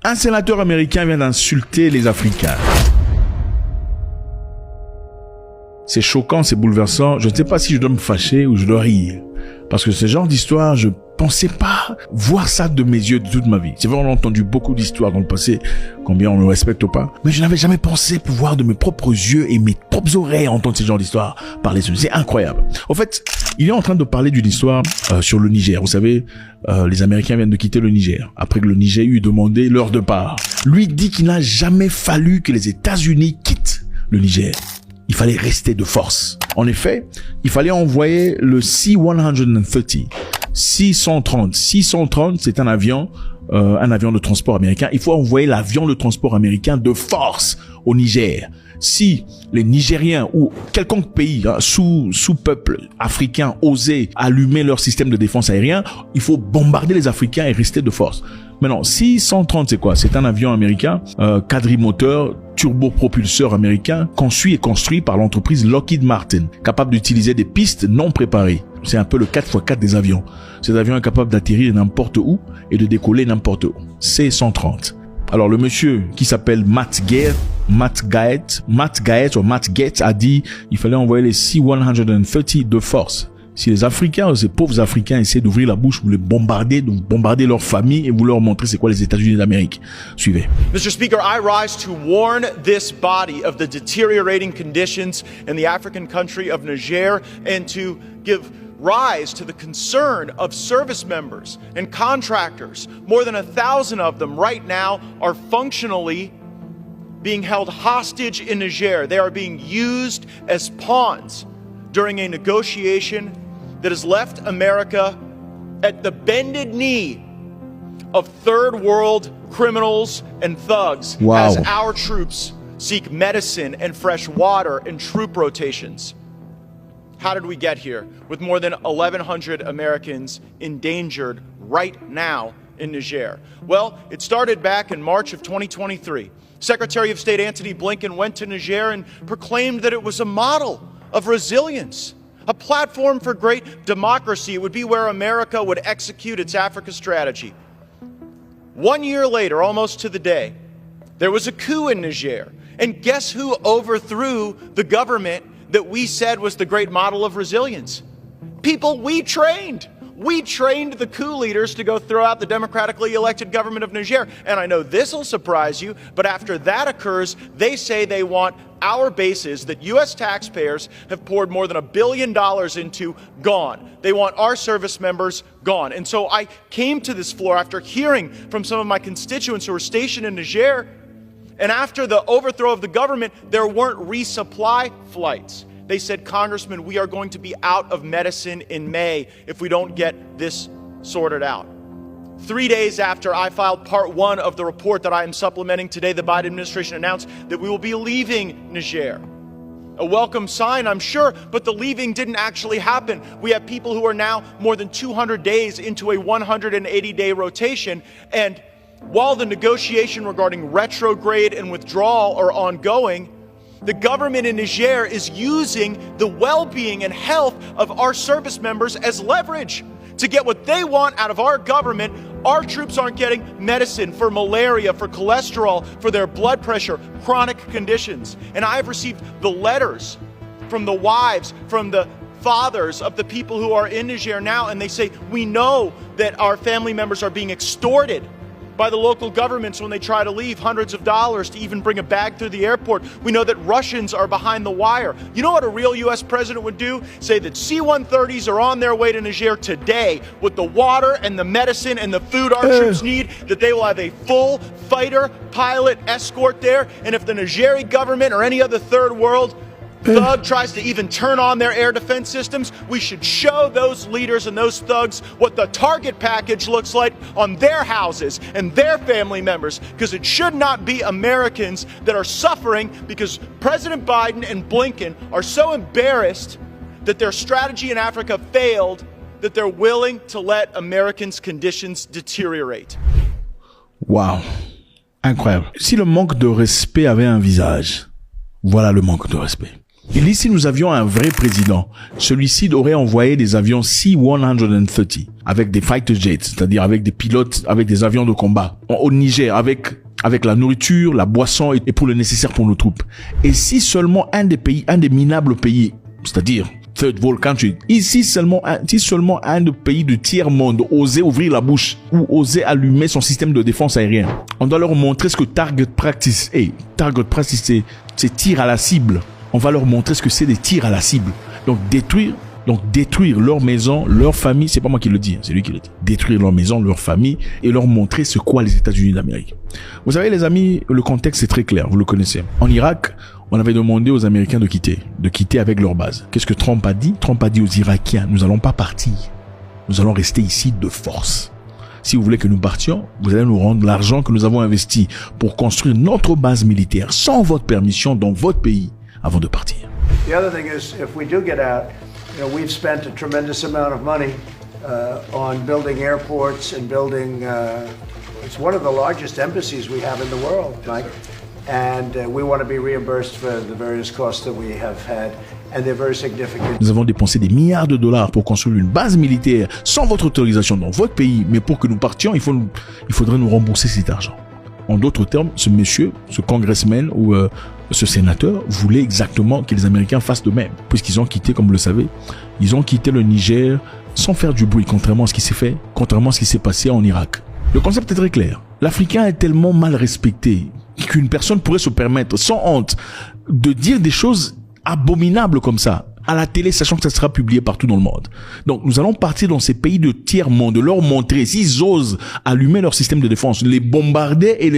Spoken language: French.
Un sénateur américain vient d'insulter les Africains. C'est choquant, c'est bouleversant. Je ne sais pas si je dois me fâcher ou je dois rire. Parce que ce genre d'histoire, je pensais pas voir ça de mes yeux de toute ma vie. C'est vrai, on a entendu beaucoup d'histoires dans le passé, combien on ne respecte pas. Mais je n'avais jamais pensé pouvoir de mes propres yeux et mes propres oreilles entendre ce genre d'histoire parler. C'est incroyable. En fait, il est en train de parler d'une histoire sur le Niger. Vous savez, les Américains viennent de quitter le Niger après que le Niger eut demandé leur départ. Lui dit qu'il n'a jamais fallu que les États-Unis quittent le Niger. Il fallait rester de force. En effet, il fallait envoyer le C-130. 630. 630, c'est un avion de transport américain. Il faut envoyer l'avion de transport américain de force au Niger. Si les Nigériens ou quelconque pays, sous-peuple africain osaient allumer leur système de défense aérien, il faut bombarder les Africains et rester de force. Maintenant, 630, c'est quoi? C'est un avion américain, quadrimoteur, turbopropulseur américain, conçu et construit par l'entreprise Lockheed Martin, capable d'utiliser des pistes non préparées. C'est un peu le 4x4 des avions. Cet avion est capable d'atterrir n'importe où et de décoller n'importe où. C-130. Alors le monsieur qui s'appelle Matt Gaetz a dit il fallait envoyer les C-130 de force. Si les Africains, ces pauvres Africains essaient d'ouvrir la bouche, vous les bombarder, de bombarder leur famille et vous leur montrer c'est quoi les États-Unis d'Amérique. Suivez. Mr. Speaker, I rise to warn this body of the deteriorating conditions in the African country of Niger and to give rise to the concern of service members and contractors. More than 1,000 of them right now are functionally being held hostage in Niger. They are being used as pawns during a negotiation that has left America at the bended knee of third world criminals and thugs as our troops seek medicine and fresh water and troop rotations. How did we get here with more than 1,100 Americans endangered right now in Niger? Well, it started back in March of 2023. Secretary of State Antony Blinken went to Niger and proclaimed that it was a model of resilience, a platform for great democracy. It would be where America would execute its Africa strategy. 1 year later, almost to the day, there was a coup in Niger. And guess who overthrew the government that we said was the great model of resilience? People we trained. We trained the coup leaders to go throw out the democratically elected government of Niger. And I know this will surprise you, but after that occurs, they say they want our bases that U.S. taxpayers have poured more than $1 billion into gone. They want our service members gone. And so I came to this floor after hearing from some of my constituents who were stationed in Niger. And after the overthrow of the government, there weren't resupply flights. They said, Congressman, we are going to be out of medicine in May if we don't get this sorted out. 3 days after I filed part 1 of the report that I am supplementing today, the Biden administration announced that we will be leaving Niger. A welcome sign, I'm sure, but the leaving didn't actually happen. We have people who are now more than 200 days into a 180-day rotation, and while the negotiation regarding retrograde and withdrawal are ongoing, the government in Niger is using the well-being and health of our service members as leverage to get what they want out of our government. Our troops aren't getting medicine for malaria, for cholesterol, for their blood pressure, chronic conditions. And I've received the letters from the wives, from the fathers of the people who are in Niger now, and they say, we know that our family members are being extorted by the local governments when they try to leave, hundreds of dollars to even bring a bag through the airport. We know that Russians are behind the wire. You know what a real U.S. president would do? Say that C-130s are on their way to Niger today with the water and the medicine and the food our troops need, that they will have a full fighter pilot escort there. And if the Nigeri government or any other third world thug tries to even turn on their air defense systems, we should show those leaders and those thugs what the target package looks like on their houses and their family members, because it should not be Americans that are suffering because President Biden and Blinken are so embarrassed that their strategy in Africa failed that they're willing to let Americans' conditions deteriorate. Wow. Incroyable. Si le manque de respect avait un visage, voilà le manque de respect. Il dit si nous avions un vrai président, celui-ci aurait envoyé des avions C-130 avec des fighter jets, c'est-à-dire avec des pilotes, avec des avions de combat au Niger, avec la nourriture, la boisson et pour le nécessaire pour nos troupes. Et si seulement un des minables pays, c'est-à-dire Third World Country, si seulement un des pays du tiers-monde osait ouvrir la bouche ou osait allumer son système de défense aérienne, on doit leur montrer ce que Target Practice est. Target Practice, c'est tir à la cible. On va leur montrer ce que c'est des tirs à la cible. Donc détruire leur maison, leur famille, c'est pas moi qui le dis, c'est lui qui le dit. Détruire leur maison, leur famille et leur montrer ce qu'est les États-Unis d'Amérique. Vous savez les amis, le contexte est très clair, vous le connaissez. En Irak, on avait demandé aux Américains de quitter avec leur base. Qu'est-ce que Trump a dit? Trump a dit aux Irakiens, nous allons pas partir. Nous allons rester ici de force. Si vous voulez que nous partions, vous allez nous rendre l'argent que nous avons investi pour construire notre base militaire sans votre permission dans votre pays avant de partir. The other thing is, if we do get out, we've spent a tremendous amount of money on building airports and building. It's one of the largest embassies we have in the world, Mike, and we want to be reimbursed for the various costs that we have had, and they're very significant. Nous avons dépensé des milliards de dollars pour construire une base militaire sans votre autorisation dans votre pays, mais pour que nous partions, il faudrait nous rembourser cet argent. En d'autres termes, ce monsieur, ce congressman ou ce sénateur voulait exactement que les Américains fassent de même. Puisqu'ils ont quitté, comme vous le savez, ils ont quitté le Niger sans faire du bruit, contrairement à ce qui s'est passé en Irak. Le concept est très clair. L'Africain est tellement mal respecté qu'une personne pourrait se permettre, sans honte, de dire des choses abominables comme ça à la télé, sachant que ça sera publié partout dans le monde. Donc, nous allons partir dans ces pays de tiers-monde, leur montrer, s'ils osent allumer leur système de défense, les bombarder et